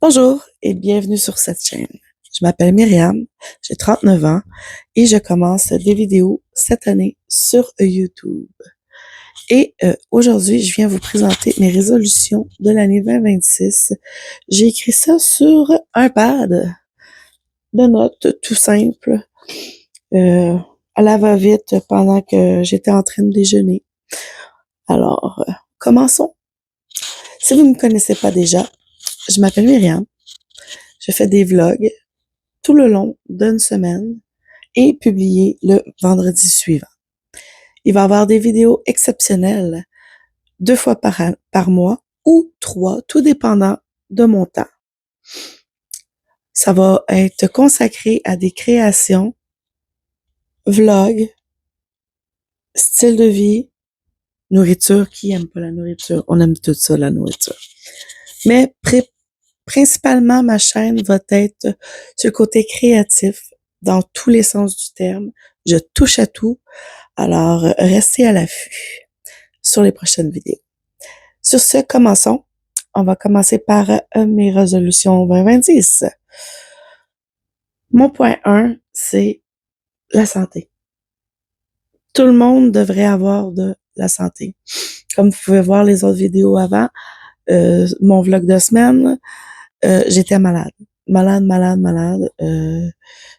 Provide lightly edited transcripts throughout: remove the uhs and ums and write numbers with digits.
Bonjour et bienvenue sur cette chaîne. Je m'appelle Myriam, j'ai 39 ans et je commence des vidéos cette année sur YouTube. Et aujourd'hui, je viens vous présenter mes résolutions de l'année 2026. J'ai écrit ça sur un pad de notes tout simple, à la va-vite pendant que j'étais en train de déjeuner. Alors, commençons. Si vous ne me connaissez pas déjà, je m'appelle Myriam. Je fais des vlogs tout le long d'une semaine et publié le vendredi suivant. Il va y avoir des vidéos exceptionnelles 2 fois par mois ou 3, tout dépendant de mon temps. Ça va être consacré à des créations, vlogs, style de vie, nourriture. Qui aime pas la nourriture? On aime tout ça, la nourriture. Mais principalement, ma chaîne va être sur le côté créatif, dans tous les sens du terme. Je touche à tout. Alors, restez à l'affût sur les prochaines vidéos. Sur ce, commençons. On va commencer par mes résolutions 2026. Mon point 1, c'est la santé. Tout le monde devrait avoir de la santé. Comme vous pouvez voir les autres vidéos avant, mon vlog de semaine, j'étais malade. Malade.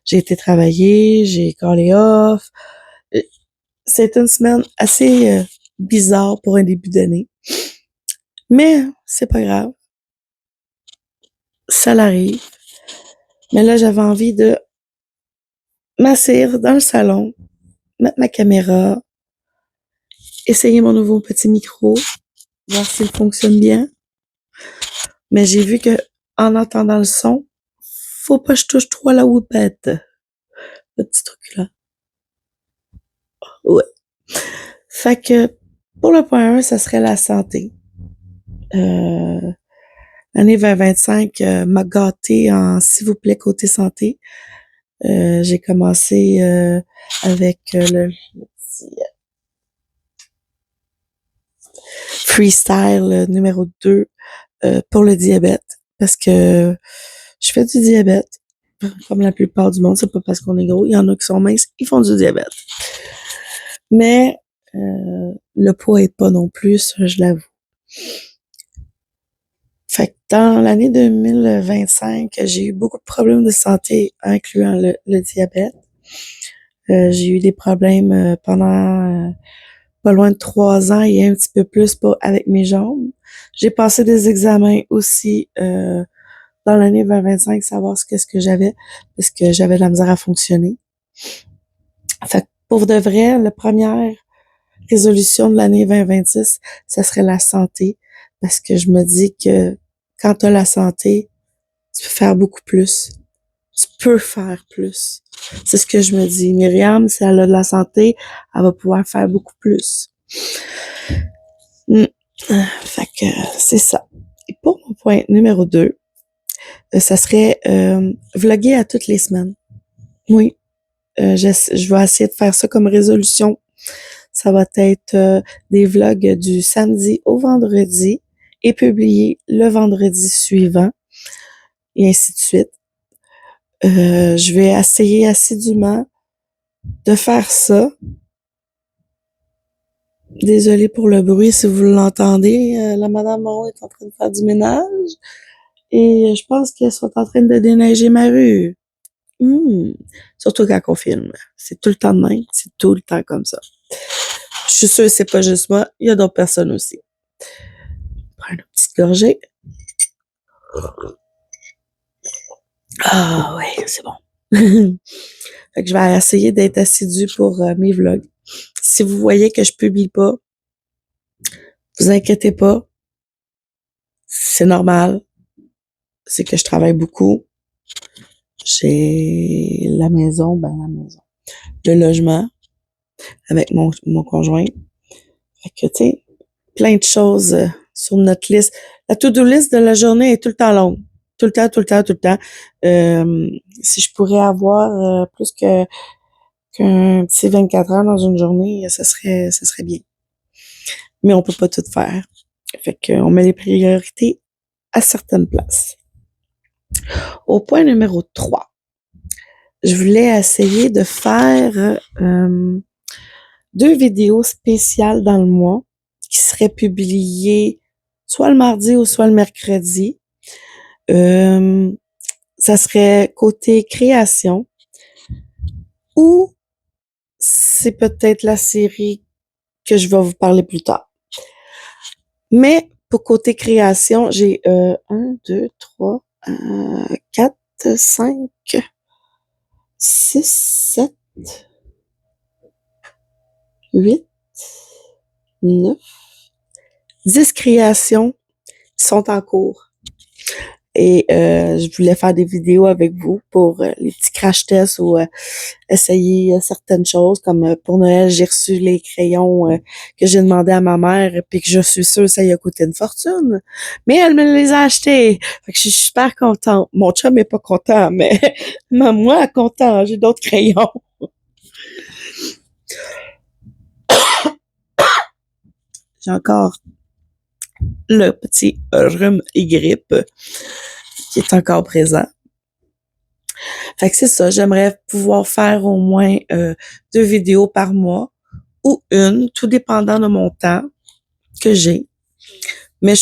J'ai été travailler, j'ai callé off. C'est une semaine assez bizarre pour un début d'année. Mais c'est pas grave. Ça l'arrive. Mais là, j'avais envie de m'asseoir dans le salon, mettre ma caméra, essayer mon nouveau petit micro, voir s'il fonctionne bien. Mais j'ai vu que en entendant le son, faut pas que je touche trop à la houppette. Le petit truc là. Ouais. Fait que pour le point 1, ça serait la santé. L'année 2025 m'a gâtée en s'il vous plaît côté santé. J'ai commencé avec le petit freestyle numéro 2 pour le diabète parce que je fais du diabète comme la plupart du monde. C'est pas parce qu'on est gros, il y en a qui sont minces, ils font du diabète. Mais le poids est pas non plus, ça, je l'avoue. Fait que dans l'année 2025, j'ai eu beaucoup de problèmes de santé, incluant le diabète. J'ai eu des problèmes pendant pas loin de 3 ans et un petit peu plus avec mes jambes. J'ai passé des examens aussi dans l'année 2025, savoir qu'est-ce que j'avais, parce que j'avais de la misère à fonctionner. Fait que pour de vrai, la première résolution de l'année 2026, ça serait la santé, parce que je me dis que quand tu as la santé, tu peux faire beaucoup plus. Tu peux faire plus. C'est ce que je me dis. Myriam, si elle a de la santé, elle va pouvoir faire beaucoup plus. Fait que c'est ça. Et pour mon point numéro 2, ça serait vlogger à toutes les semaines. Oui. Je vais essayer de faire ça comme résolution. Ça va être des vlogs du samedi au vendredi et publiés le vendredi suivant et ainsi de suite. Je vais essayer assidûment de faire ça. Désolée pour le bruit si vous l'entendez. La madame Moreau est en train de faire du ménage et je pense qu'elles sont en train de déneiger ma rue. Surtout quand on filme. C'est tout le temps de même. C'est tout le temps comme ça. Je suis sûre que c'est pas juste moi. Il y a d'autres personnes aussi. Prends une petite gorgée. Ah ouais, c'est bon. Fait que je vais essayer d'être assidue pour mes vlogs. Si vous voyez que je publie pas, vous inquiétez pas. C'est normal. C'est que je travaille beaucoup. J'ai la maison, le logement avec mon conjoint. Fait que, tu sais, plein de choses sur notre liste. La to-do list de la journée est tout le temps longue. Tout le temps. Si je pourrais avoir plus qu'un petit 24 heures dans une journée, ça serait bien. Mais on peut pas tout faire. Fait qu'on met les priorités à certaines places. Au point numéro 3, je voulais essayer de faire 2 vidéos spéciales dans le mois qui seraient publiées soit le mardi ou soit le mercredi. Ça serait côté création ou c'est peut-être la série que je vais vous parler plus tard. Mais pour côté création, j'ai 1, 2, 3, 4, 5, 6, 7, 8, 9, 10 créations qui sont en cours. Et je voulais faire des vidéos avec vous pour les petits crash tests ou essayer certaines choses. Comme pour Noël, j'ai reçu les crayons que j'ai demandé à ma mère puis que je suis sûre que ça y a coûté une fortune. Mais elle me les a achetés. Fait que je suis super contente. Mon chum est pas content, mais moi, content. J'ai d'autres crayons. J'ai encore le petit rhume et grippe qui est encore présent. Fait que c'est ça, j'aimerais pouvoir faire au moins 2 vidéos par mois ou une, tout dépendant de mon temps que j'ai. Mais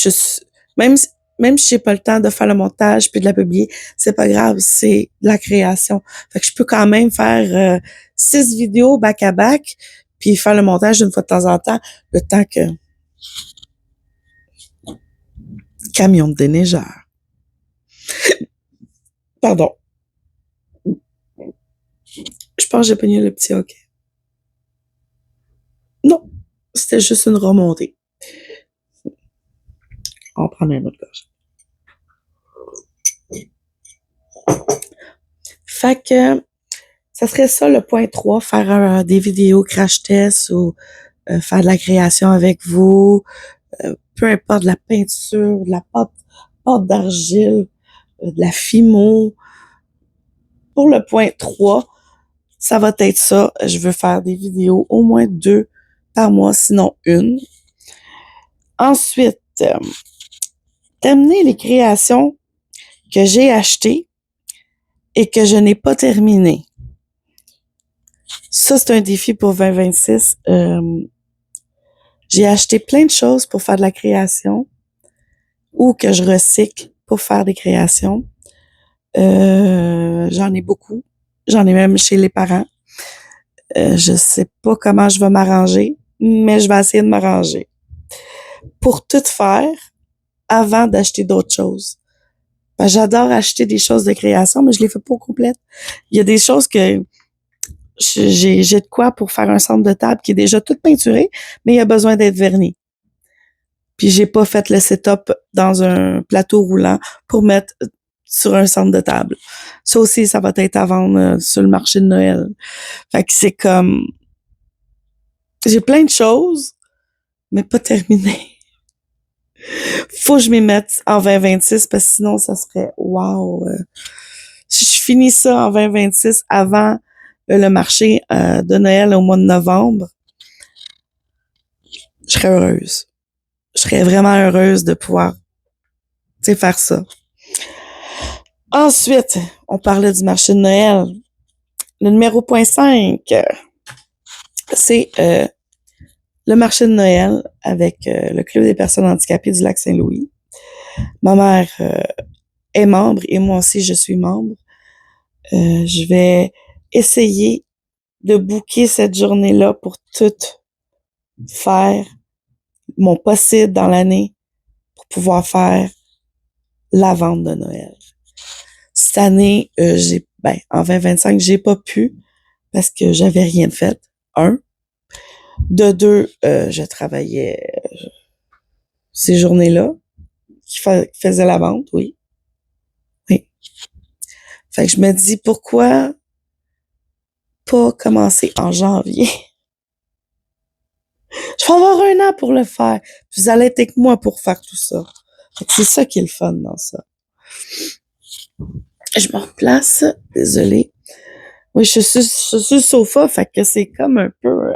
même si j'ai pas le temps de faire le montage puis de la publier, c'est pas grave, c'est de la création. Fait que je peux quand même faire 6 vidéos back-à-back puis faire le montage une fois de temps en temps, le temps que camion de déneigeur. Pardon. Je pense que j'ai pogné le petit hockey. Non, c'était juste une remontée. On va prendre un autre gorge. Fait que ça serait ça le point 3, faire des vidéos crash test ou faire de la création avec vous, peu importe, de la peinture, de la pâte d'argile, de la fimo. Pour le point 3, ça va être ça. Je veux faire des vidéos, au moins 2 par mois, sinon une. Ensuite, terminer les créations que j'ai achetées et que je n'ai pas terminées. Ça, c'est un défi pour 2026. J'ai acheté plein de choses pour faire de la création ou que je recycle pour faire des créations. J'en ai beaucoup. J'en ai même chez les parents. Je sais pas comment je vais m'arranger, mais je vais essayer de m'arranger pour tout faire avant d'acheter d'autres choses. Ben, j'adore acheter des choses de création, mais je les fais pas au complète. Il y a des choses que j'ai de quoi pour faire un centre de table qui est déjà tout peinturé, mais il a besoin d'être verni. Puis j'ai pas fait le setup dans un plateau roulant pour mettre sur un centre de table. Ça aussi, ça va être à vendre sur le marché de Noël. Fait que c'est comme... J'ai plein de choses, mais pas terminées. Faut que je m'y mette en 2026 parce que sinon, ça serait... Wow! Si je finis ça en 2026 avant le marché de Noël au mois de novembre, je serais heureuse. Je serais vraiment heureuse de pouvoir, faire ça. Ensuite, on parlait du marché de Noël. Le numéro point 5, c'est le marché de Noël avec le Club des personnes handicapées du Lac-Saint-Louis. Ma mère est membre et moi aussi, je suis membre. Je vais essayer de booker cette journée-là pour tout faire mon possible dans l'année pour pouvoir faire la vente de Noël. Cette année, en 2025, j'ai pas pu parce que j'avais rien de fait. 1. De 2, je travaillais ces journées-là qui faisaient la vente, oui. Oui. Fait que je me dis, pourquoi pas commencer en janvier? Je vais avoir 1 an pour le faire. Vous allez être avec moi pour faire tout ça. Fait que c'est ça qui est le fun dans ça. Je me replace. Désolée. Oui, je suis sur le sofa, fait que c'est comme un peu...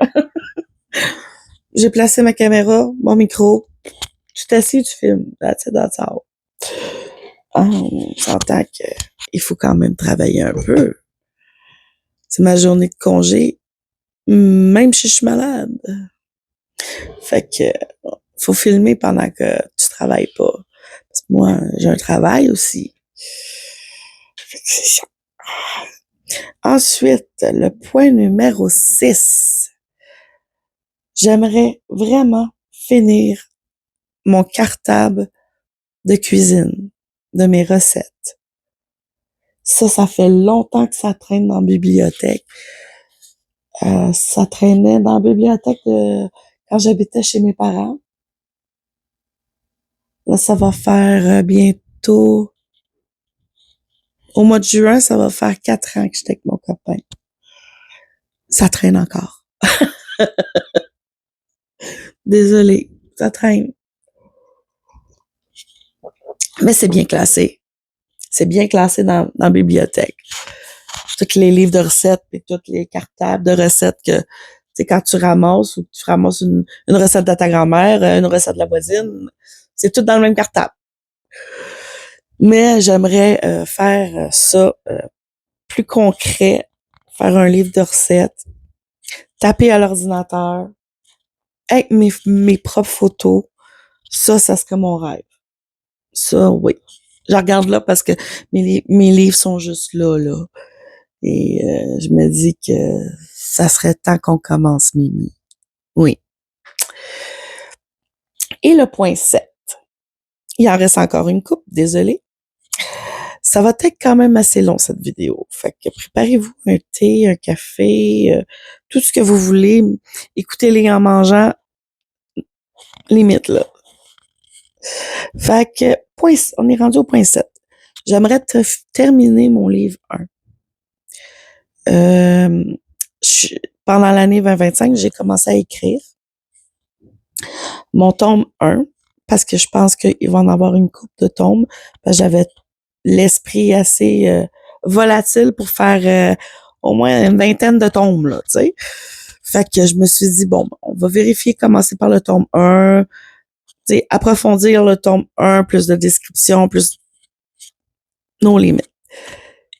J'ai placé ma caméra, mon micro. Tu t'assieds, tu filmes. That's all. on s'entend qu'il faut quand même travailler un peu. C'est ma journée de congé, même si je suis malade. Fait que faut filmer pendant que tu travailles pas. Parce que moi, j'ai un travail aussi. Fait que c'est ça. Ensuite, le point numéro 6. J'aimerais vraiment finir mon cartable de cuisine, de mes recettes. Ça fait longtemps que ça traîne dans la bibliothèque. Ça traînait dans la bibliothèque quand j'habitais chez mes parents. Là, ça va faire bientôt... Au mois de juin, ça va faire 4 ans que j'étais avec mon copain. Ça traîne encore. Désolée, ça traîne. Mais c'est bien classé. C'est bien classé dans la bibliothèque. Tous les livres de recettes et tous les cartables de recettes que, tu sais, quand tu ramasses ou que tu ramasses une recette de ta grand-mère, une recette de la voisine, c'est tout dans le même cartable. Mais j'aimerais faire ça plus concret, faire un livre de recettes, taper à l'ordinateur, avec mes propres photos. Ça serait mon rêve. Ça, oui. Je regarde là parce que mes livres sont juste là. Et je me dis que ça serait temps qu'on commence, Mimi. Oui. Et le point 7. Il en reste encore une coupe, désolée. Ça va être quand même assez long, cette vidéo. Fait que préparez-vous un thé, un café, tout ce que vous voulez. Écoutez-les en mangeant, limite, là. Fait que, on est rendu au point 7. J'aimerais terminer mon livre 1. Pendant l'année 2025, j'ai commencé à écrire mon tome 1, parce que je pense qu'il va en avoir une couple de tomes, parce que j'avais l'esprit assez volatile pour faire au moins une vingtaine de tomes, là, tu sais. Fait que je me suis dit, bon, on va vérifier, commencer par le tome 1, tu sais, approfondir le tome 1, plus de description, plus nos limites.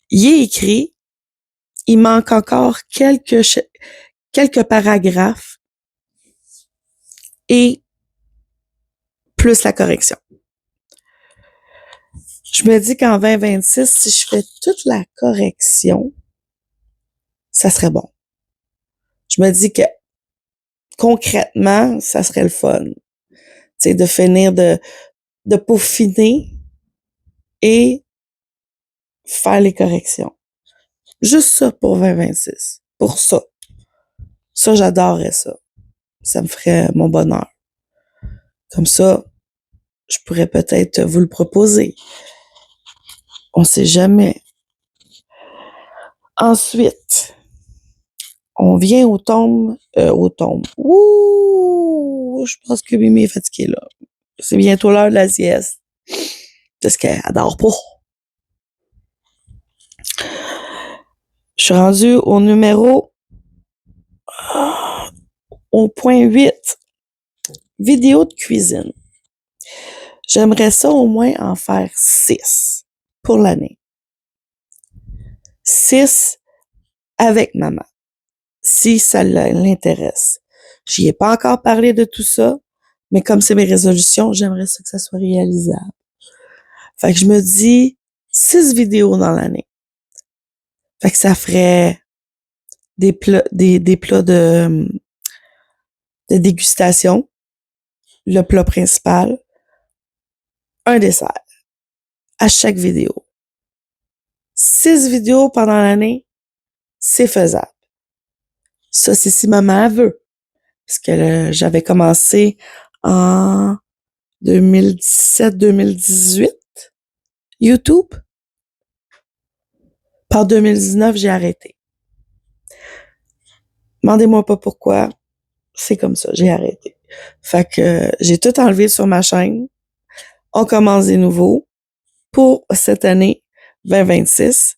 Il est écrit, il manque encore quelques paragraphes et plus la correction. Je me dis qu'en 2026, si je fais toute la correction, ça serait bon. Je me dis que concrètement, ça serait le fun. Tu sais, de finir de peaufiner et faire les corrections. Juste ça pour 2026. Pour ça. Ça, j'adorerais ça. Ça me ferait mon bonheur. Comme ça, je pourrais peut-être vous le proposer. On sait jamais. Ensuite, on vient au tome. Ouh! Je pense que Mimi est fatiguée, là. C'est bientôt l'heure de la sieste. Parce qu'elle adore pas. Je suis rendue au numéro... au point 8. Vidéo de cuisine. J'aimerais ça au moins en faire 6 pour l'année. 6 avec maman, si ça l'intéresse. J'y ai pas encore parlé de tout ça, mais comme c'est mes résolutions, j'aimerais ça que ça soit réalisable. Fait que je me dis 6 vidéos dans l'année. Fait que ça ferait des plats de dégustation, le plat principal, un dessert à chaque vidéo. 6 vidéos pendant l'année, c'est faisable. Ça, c'est si maman veut. Parce que j'avais commencé en 2017-2018, YouTube. Par 2019, j'ai arrêté. Demandez-moi pas pourquoi. C'est comme ça, j'ai arrêté. Fait que j'ai tout enlevé sur ma chaîne. On commence des nouveaux pour cette année 2026.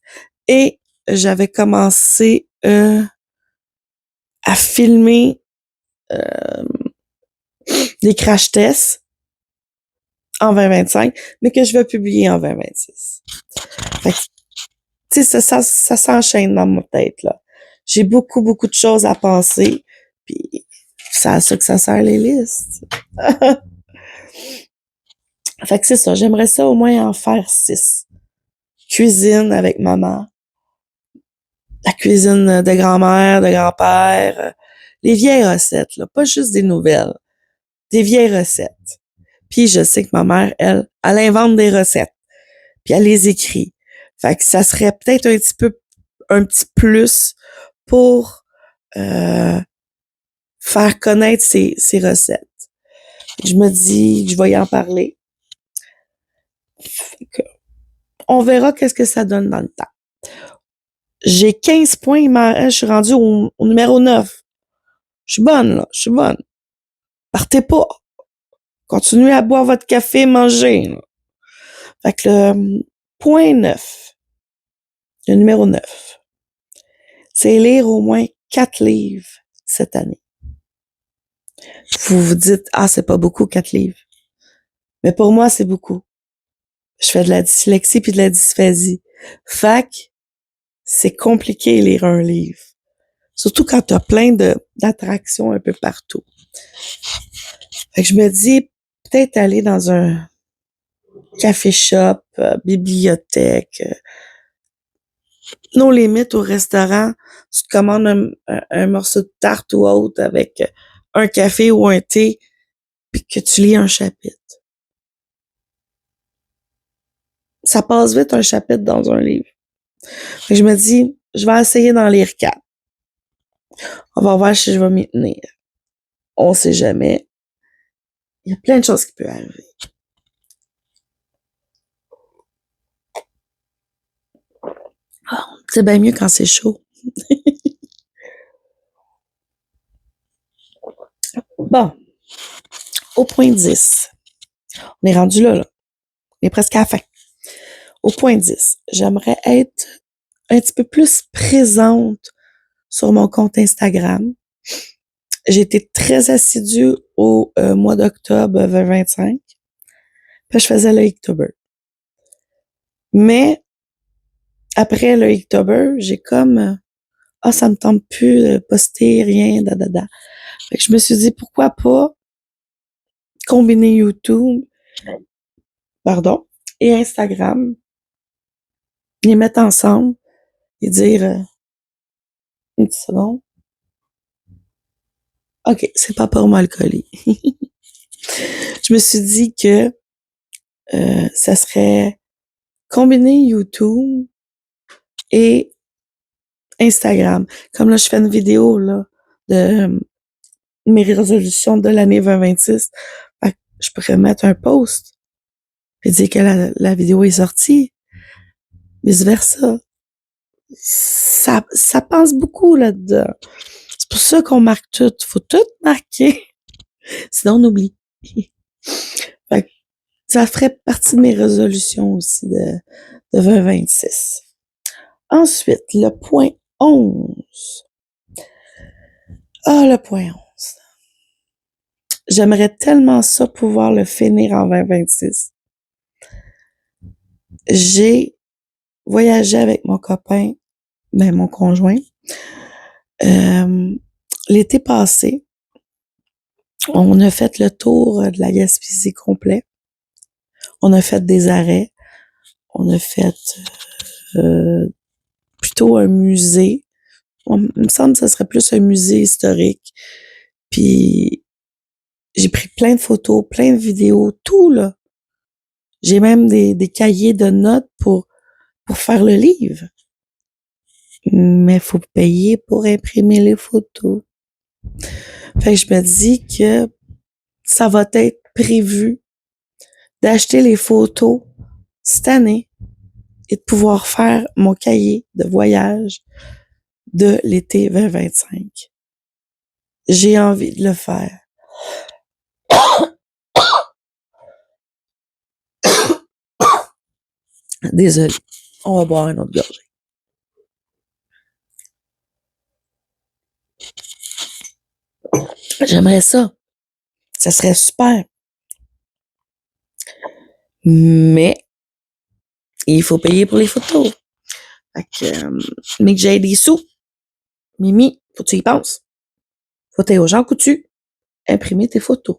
Et j'avais commencé à filmer des crash tests en 2025, mais que je vais publier en 2026. Fait que, tu sais, ça s'enchaîne dans ma tête, là. J'ai beaucoup, beaucoup de choses à penser, puis c'est à ça que ça sert les listes. Fait que c'est ça, j'aimerais ça au moins en faire 6. Cuisine avec maman, la cuisine de grand-mère, de grand-père, les vieilles recettes, là, pas juste des nouvelles, des vieilles recettes. Puis je sais que ma mère, elle invente des recettes, puis elle les écrit. Fait que ça serait peut-être un petit plus pour faire connaître ces recettes. Je me dis que je vais y en parler. Fait que on verra qu'est-ce que ça donne dans le temps. J'ai 15 points, je suis rendue au numéro 9. Je suis bonne, là. Je suis bonne. Partez pas. Continuez à boire votre café, manger. Là. Fait que le point 9, le numéro 9, c'est lire au moins 4 livres cette année. Vous vous dites, ah, c'est pas beaucoup, 4 livres. Mais pour moi, c'est beaucoup. Je fais de la dyslexie puis de la dysphasie. Fait que c'est compliqué lire un livre. Surtout quand t'as plein d'attractions un peu partout. Fait que je me dis, peut-être aller dans un café shop, bibliothèque, non limite au restaurant, tu te commandes un morceau de tarte ou autre avec un café ou un thé, puis que tu lis un chapitre. Ça passe vite un chapitre dans un livre. Fait que je me dis, je vais essayer d'en lire 4. On va voir si je vais m'y tenir. On sait jamais. Il y a plein de choses qui peuvent arriver. C'est bien mieux quand c'est chaud. Bon, au point 10. On est rendu là. On est presque à la fin. Au point 10, j'aimerais être un petit peu plus présente sur mon compte Instagram. J'ai été très assidue au mois d'octobre 2025. Puis je faisais le Inktober. Mais après le Inktober, j'ai comme ça me tente plus de poster rien, da. Fait que je me suis dit pourquoi pas combiner YouTube, et Instagram, les mettre ensemble et dire une petite seconde. OK, c'est pas pour moi le colis. Je me suis dit que ça serait combiner YouTube et Instagram. Comme là, je fais une vidéo là de mes résolutions de l'année 2026. Fait que je pourrais mettre un post et dire que la vidéo est sortie. Vice versa. Ça pense beaucoup là-dedans. C'est pour ça qu'on marque tout. Faut tout marquer. Sinon, on oublie. Fait que ça ferait partie de mes résolutions aussi de 2026. Ensuite, le point 11. Le point 11. J'aimerais tellement ça pouvoir le finir en 2026. J'ai voyagé avec mon copain, mon conjoint, l'été passé. On a fait le tour de la Gaspésie complet. On a fait des arrêts. On a fait plutôt un musée. Il me semble que ce serait plus un musée historique. Puis j'ai pris plein de photos, plein de vidéos, tout là. J'ai même des cahiers de notes pour faire le livre. Mais il faut payer pour imprimer les photos. Fait que je me dis que ça va être prévu d'acheter les photos cette année et de pouvoir faire mon cahier de voyage de l'été 2025. J'ai envie de le faire. Désolée. On va boire une autre gorgée. J'aimerais ça. Ça serait super. Mais il faut payer pour les photos. Fait que, mais que j'ai des sous, Mimi, faut que tu y penses. Faut aller aux gens coutus, imprimer tes photos.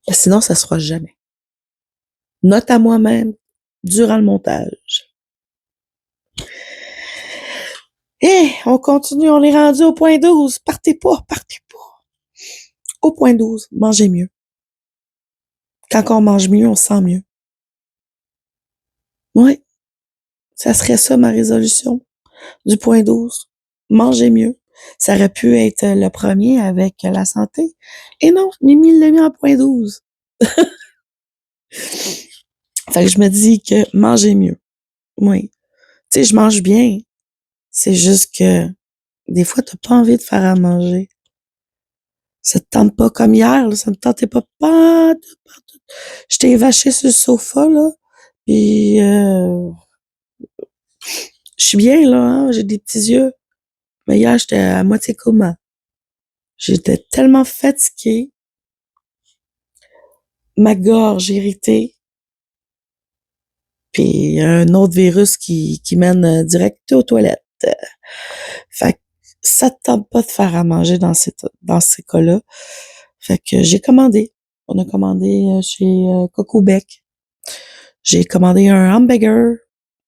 Et sinon, ça se fera jamais. Note à moi-même durant le montage. Et on continue, on est rendu au point 12. Partez pas. Au point 12, mangez mieux. Quand on mange mieux, on se sent mieux. Oui, ça serait ça ma résolution du point 12. Mangez mieux. Ça aurait pu être le premier avec la santé. Et non, Mimi l'a mis en point 12. Fait que je me dis que manger mieux. Oui. Tu sais, je mange bien. C'est juste que des fois, t'as pas envie de faire à manger. Ça te tente pas comme hier, là, ça me tentait pas. J'étais évachée sur le sofa, là. Puis je suis bien, là, hein, j'ai des petits yeux. Mais hier, j'étais à moitié coma. J'étais tellement fatiguée. Ma gorge irritée. Puis un autre virus qui mène direct aux toilettes. Fait que ça te tente pas de faire à manger dans ces cas-là. Fait que j'ai commandé. On a commandé chez Coco Bec. J'ai commandé un hamburger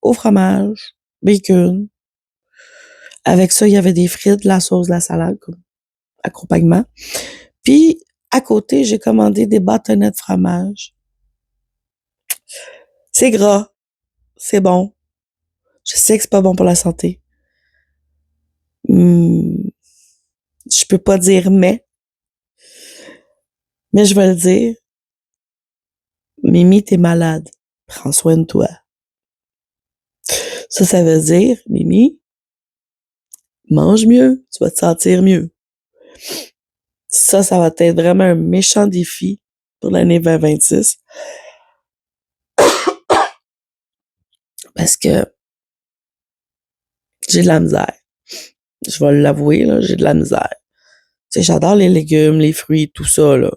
au fromage, bacon. Avec ça, il y avait des frites, de la sauce, de la salade comme accompagnement. Puis, à côté, j'ai commandé des bâtonnets de fromage. C'est gras. C'est bon. Je sais que c'est pas bon pour la santé. Je peux pas dire mais je vais le dire. Mimi, t'es malade. Prends soin de toi. Ça veut dire, Mimi, mange mieux, tu vas te sentir mieux. Ça va être vraiment un méchant défi pour l'année 2026. Parce que j'ai de la misère. Je vais l'avouer, là, j'ai de la misère. Tu sais, j'adore les légumes, les fruits, tout ça, là.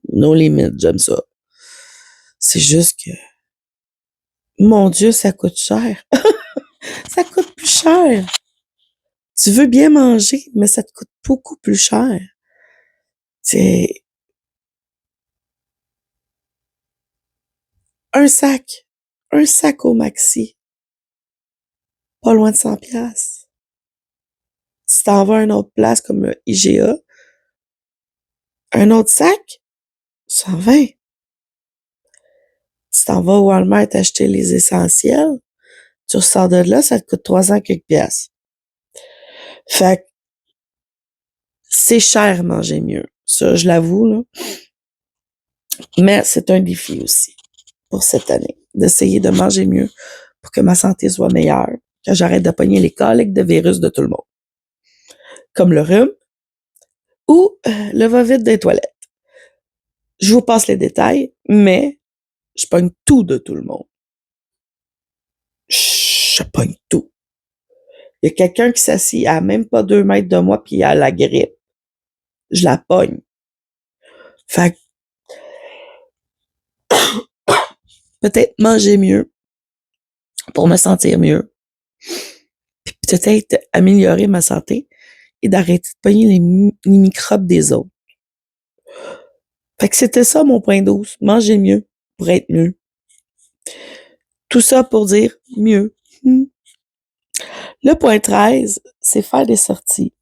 No limit, j'aime ça. C'est juste que, mon Dieu, ça coûte cher. Ça coûte plus cher. Tu veux bien manger, mais ça te coûte beaucoup plus cher. C'est un sac au maxi, pas loin de 100 piastres. Si t'en vas à une autre place comme le IGA, un autre sac, 120. Si t'en vas au Walmart acheter les essentiels, tu ressors de là, ça te coûte 300 quelques piastres. Fait que c'est cher manger mieux. Ça, je l'avoue, là. Mais c'est un défi aussi pour cette année, d'essayer de manger mieux pour que ma santé soit meilleure, que j'arrête de pogner les coliques de virus de tout le monde. Comme le rhume ou le va-vite des toilettes. Je vous passe les détails, mais je pogne tout de tout le monde. Je pogne tout. Il y a quelqu'un qui s'assit à même pas 2 mètres de moi puis il a la grippe. Je la pogne. Fait que peut-être manger mieux pour me sentir mieux. Puis peut-être améliorer ma santé et d'arrêter de pogner les microbes des autres. Fait que c'était ça mon point 12. Manger mieux pour être mieux. Tout ça pour dire mieux. Le point 13, c'est faire des sorties.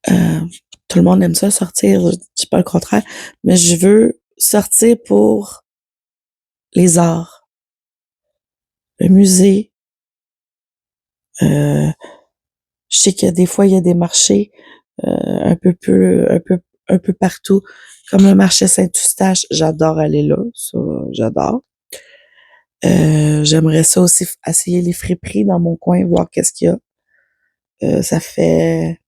Tout le monde aime ça sortir, je dis pas le contraire, mais je veux sortir pour les arts, le musée. Je sais que des fois il y a des marchés un peu partout, comme le marché Saint-Eustache. J'adore aller là, ça j'adore. J'aimerais ça aussi essayer les friperies dans mon coin, voir qu'est-ce qu'il y a. Ça fait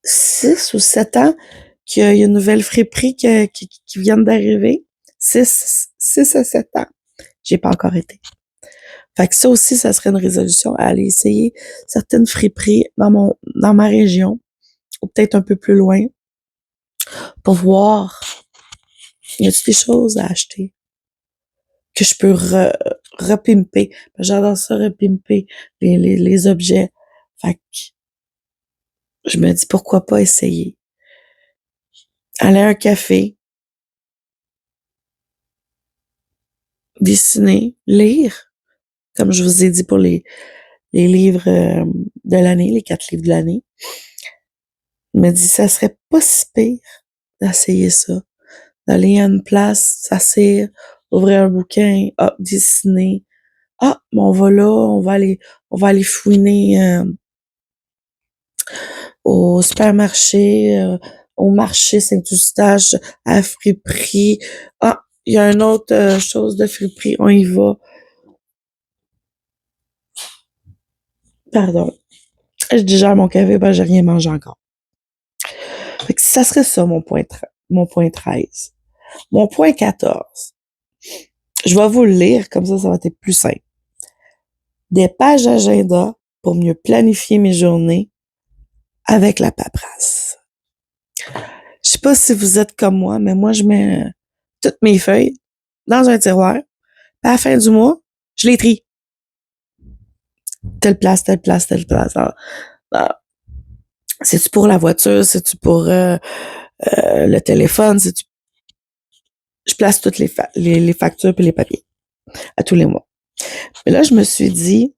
6 ou 7 ans qu'il y a une nouvelle friperie qui vient d'arriver. 6 à 7 ans. J'ai pas encore été. Fait que ça aussi, ça serait une résolution à aller essayer certaines friperies dans ma région, ou peut-être un peu plus loin, pour voir Y a-t-il des choses à acheter que je peux repimper? J'adore ça, repimper les objets. Fait que je me dis, pourquoi pas essayer? Aller à un café, dessiner, lire, comme je vous ai dit pour les livres de l'année, les 4 livres de l'année. Je me dis, ça serait pas si pire d'essayer ça. D'aller à une place, s'asseoir, ouvrir un bouquin, dessiner. Ah, mais on va là, on va aller fouiner au supermarché, au marché Saint-Eustache, à la friperie. Ah, il y a une autre chose de friperie, on y va. Pardon. Je digère mon café, j'ai rien mangé encore. Fait que ça serait ça mon point 13. Mon point 14. Je vais vous le lire, comme ça va être plus simple. Des pages agenda pour mieux planifier mes journées avec la paperasse. Je sais pas si vous êtes comme moi, mais moi, je mets toutes mes feuilles dans un tiroir. À la fin du mois, je les trie. Telle place, telle place, telle place. C'est-tu pour la voiture? C'est-tu pour le téléphone? Je place toutes les factures et les papiers à tous les mois. Mais là, je me suis dit,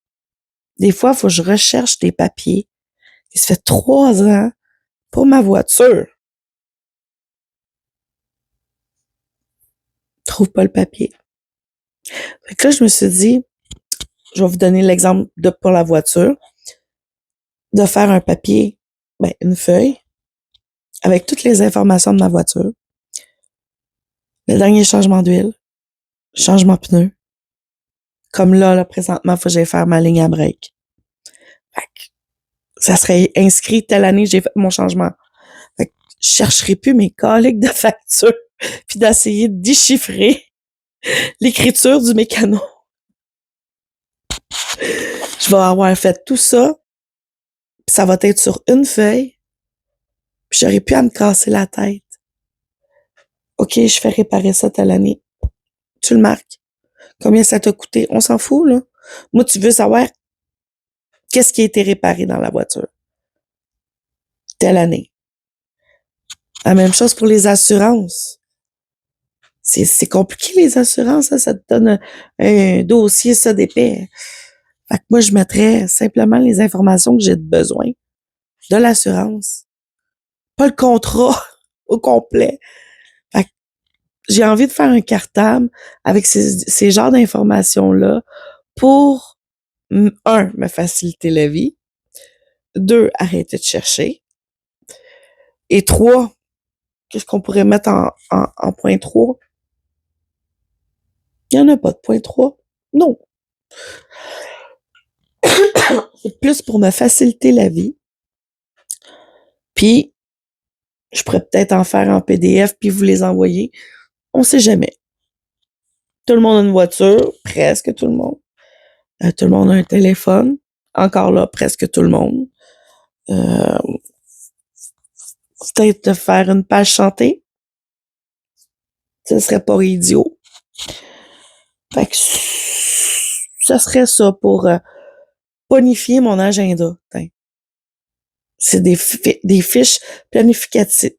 des fois, il faut que je recherche des papiers. Et ça fait 3 ans pour ma voiture. Je trouve pas le papier. Fait que là, je me suis dit, je vais vous donner l'exemple pour la voiture, de faire un papier, une feuille, avec toutes les informations de ma voiture. Le dernier changement d'huile, changement de pneu. Comme là, présentement, il faut que j'aille faire ma ligne à break. Fait que ça serait inscrit telle année, j'ai fait mon changement. Fait que je chercherai plus mes coliques de facture puis d'essayer de déchiffrer l'écriture du mécano. Je vais avoir fait tout ça, puis ça va être sur une feuille, puis j'aurais pu à me casser la tête. OK, je fais réparer ça telle année. Tu le marques. Combien ça t'a coûté? On s'en fout, là. Moi, tu veux savoir qu'est-ce qui a été réparé dans la voiture. Telle année. La même chose pour les assurances. C'est compliqué, les assurances, hein? Ça te donne un dossier, ça, d'épais. Fait que moi, je mettrais simplement les informations que j'ai besoin de l'assurance. Pas le contrat au complet. Fait que j'ai envie de faire un cartable avec ces genres d'informations-là pour, me faciliter la vie. 2, arrêter de chercher. Et 3, qu'est-ce qu'on pourrait mettre en point 3? Il n'y en a pas de point 3. Non. C'est plus pour me faciliter la vie. Puis, je pourrais peut-être en faire en PDF puis vous les envoyer. On sait jamais. Tout le monde a une voiture, presque tout le monde. Tout le monde a un téléphone. Encore là, presque tout le monde. Peut-être de faire une page santé. Ce serait pas idiot. Fait que ça serait ça pour bonifier mon agenda. C'est des fiches planificatives.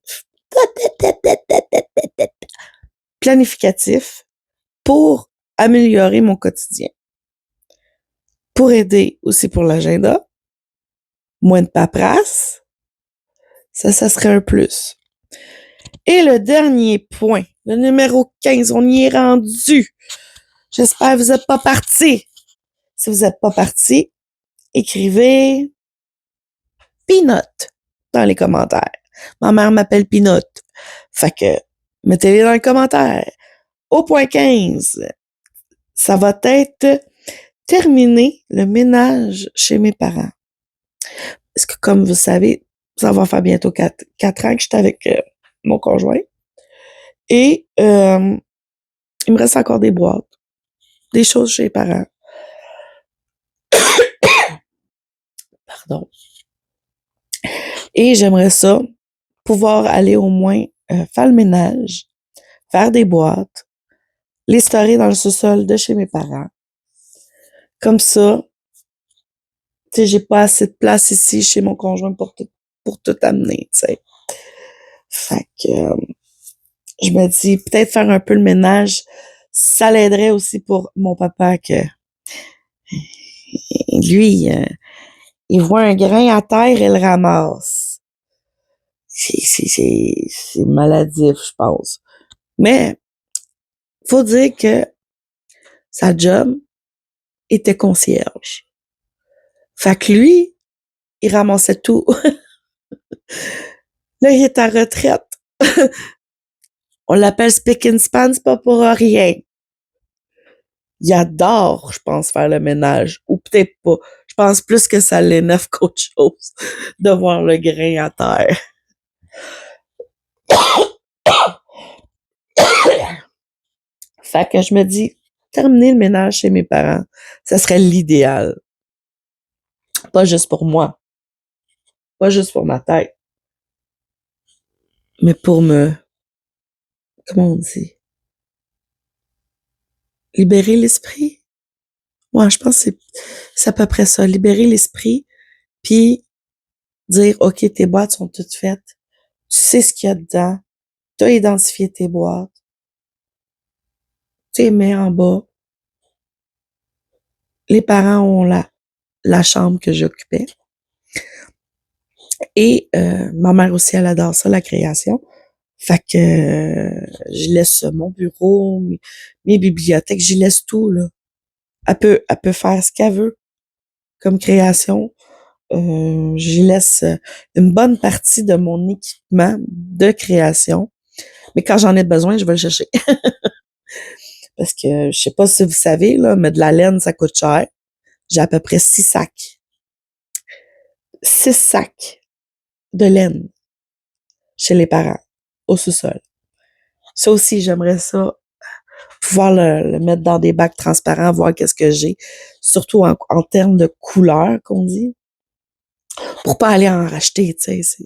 Planificatifs pour améliorer mon quotidien. Pour aider aussi pour l'agenda. Moins de paperasse. Ça serait un plus. Et le dernier point, le numéro 15, on y est rendu. J'espère que vous n'êtes pas partis. Si vous n'êtes pas partis, écrivez Peanut dans les commentaires. Ma mère m'appelle Peanut. Fait que, mettez-les dans les commentaires. Au point 15, ça va être terminer le ménage chez mes parents. Parce que, comme vous savez, ça va faire bientôt 4 ans que j'étais avec mon conjoint. Et il me reste encore des boîtes, des choses chez les parents. Pardon. Et j'aimerais ça, pouvoir aller au moins faire le ménage, faire des boîtes, les storer dans le sous-sol de chez mes parents. Comme ça, tu sais, j'ai pas assez de place ici chez mon conjoint pour tout amener, tu sais. Fait que je me dis, peut-être faire un peu le ménage, ça l'aiderait aussi pour mon papa que lui, il voit un grain à terre et le ramasse. C'est maladif, je pense. Mais, faut dire que sa job était concierge. Fait que lui, il ramassait tout. Là, il est à retraite. On l'appelle Spick and Span, c'est pas pour rien. Il adore, je pense, faire le ménage. Ou peut-être pas. Je pense plus que ça l'énerve qu'autre chose de voir le grain à terre. Fait que je me dis, terminer le ménage chez mes parents, ça serait l'idéal. Pas juste pour moi. Pas juste pour ma tête. Mais pour comment on dit? Libérer l'esprit? Ouais, je pense que c'est à peu près ça. Libérer l'esprit, puis dire, OK, tes boîtes sont toutes faites. Tu sais ce qu'il y a dedans. Tu as identifié tes boîtes. Tu les mets en bas. Les parents ont la chambre que j'occupais. Et ma mère aussi, elle adore ça, la création. Fait que je laisse mon bureau, mes bibliothèques, j'y laisse tout, là. Elle peut faire ce qu'elle veut comme création. J'y laisse une bonne partie de mon équipement de création. Mais quand j'en ai besoin, je vais le chercher. Parce que je sais pas si vous savez, là, mais de la laine, ça coûte cher. J'ai à peu près 6 sacs. 6 sacs de laine chez les parents, au sous-sol. Ça aussi, j'aimerais ça, pouvoir le mettre dans des bacs transparents, voir qu'est-ce que j'ai. Surtout en termes de couleur, qu'on dit. Pour pas aller en racheter, tu sais.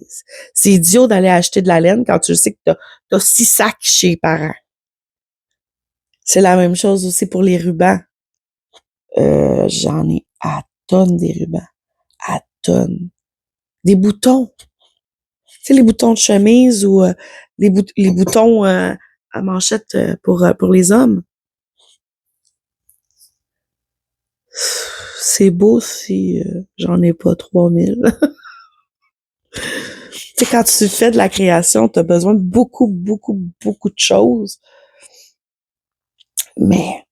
C'est idiot d'aller acheter de la laine quand tu sais que t'as 6 sacs chez les parents. C'est la même chose aussi pour les rubans. J'en ai à tonnes des rubans. À tonnes. Des boutons. Tu sais, les boutons de chemise ou les boutons à manchette pour les hommes. C'est beau si j'en ai pas 3000. Tu sais, quand tu fais de la création, tu as besoin de beaucoup, beaucoup, beaucoup de choses. Mais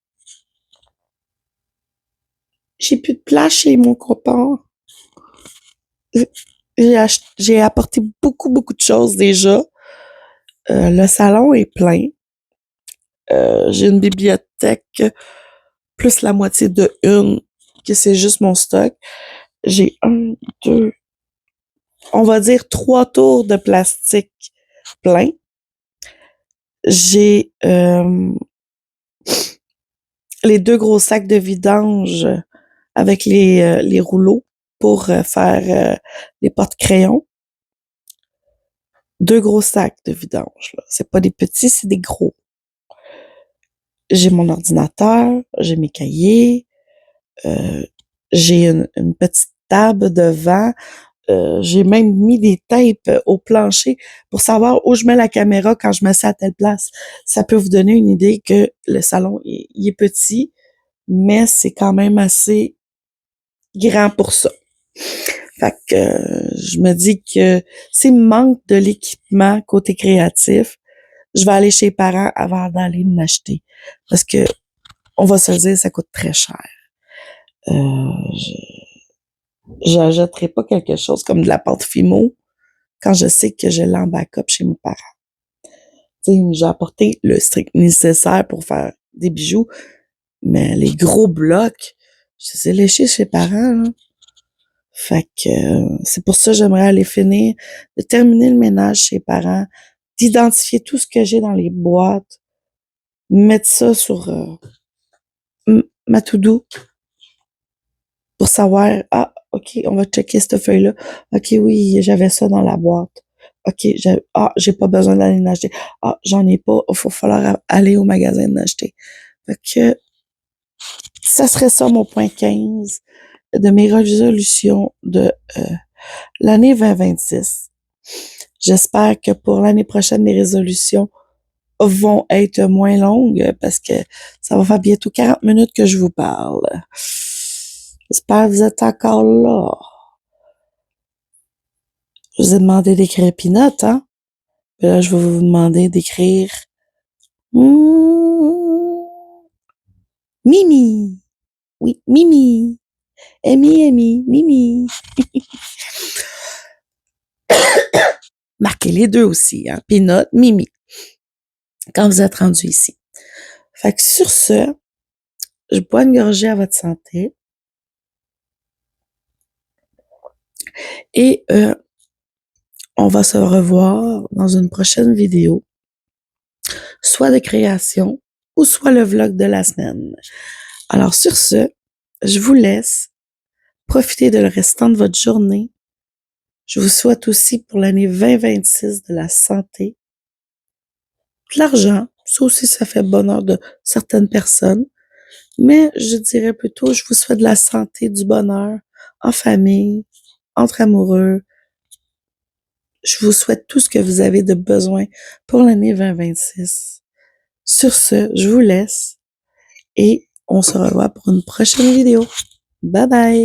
j'ai plus de place chez mon copain. J'ai apporté beaucoup, beaucoup de choses déjà. Le salon est plein. J'ai une bibliothèque plus la moitié de une, que c'est juste mon stock. J'ai on va dire 3 tours de plastique plein. J'ai les 2 gros sacs de vidange avec les rouleaux pour faire les porte-crayons. 2 gros sacs de vidange, là. C'est pas des petits, c'est des gros. J'ai mon ordinateur, j'ai mes cahiers, j'ai une petite table devant. J'ai même mis des tapes au plancher pour savoir où je mets la caméra quand je me mets à telle place. Ça peut vous donner une idée que le salon, il est petit, mais c'est quand même assez grand pour ça. Fait que je me dis que s'il me manque de l'équipement côté créatif, je vais aller chez les parents avant d'aller l'acheter. Parce que, on va se le dire, ça coûte très cher. J'achèterai pas quelque chose comme de la pâte Fimo quand je sais que je l'ai en backup chez mes parents. Tu sais, j'ai apporté le strict nécessaire pour faire des bijoux, mais les gros blocs, je les ai léchés chez les parents, là. Fait que c'est pour ça que j'aimerais aller finir, de terminer le ménage chez les parents, d'identifier tout ce que j'ai dans les boîtes, mettre ça sur ma to-do pour savoir, ah, OK, on va checker cette feuille-là. OK, oui, j'avais ça dans la boîte. OK, j'ai pas besoin d'aller en acheter. Ah, j'en ai pas, il faut falloir aller au magasin en acheter. Fait que ça serait ça mon point 15 de mes résolutions de l'année 2026. J'espère que pour l'année prochaine, mes résolutions vont être moins longues parce que ça va faire bientôt 40 minutes que je vous parle. J'espère que vous êtes encore là. Je vous ai demandé d'écrire Peanut, hein? Puis là, je vais vous demander d'écrire Mimi. Oui, Mimi. Amy, Mimi. Marquez les deux aussi, hein? Peanut, Mimi. Quand vous êtes rendu ici. Fait que sur ce, je bois une gorgée à votre santé. Et on va se revoir dans une prochaine vidéo, soit de création ou soit le vlog de la semaine. Alors sur ce, je vous laisse profiter de le restant de votre journée. Je vous souhaite aussi pour l'année 2026 de la santé, de l'argent. Ça aussi, ça fait bonheur de certaines personnes. Mais je dirais plutôt, je vous souhaite de la santé, du bonheur, en famille, entre amoureux. Je vous souhaite tout ce que vous avez de besoin pour l'année 2026. Sur ce, je vous laisse et on se revoit pour une prochaine vidéo. Bye bye!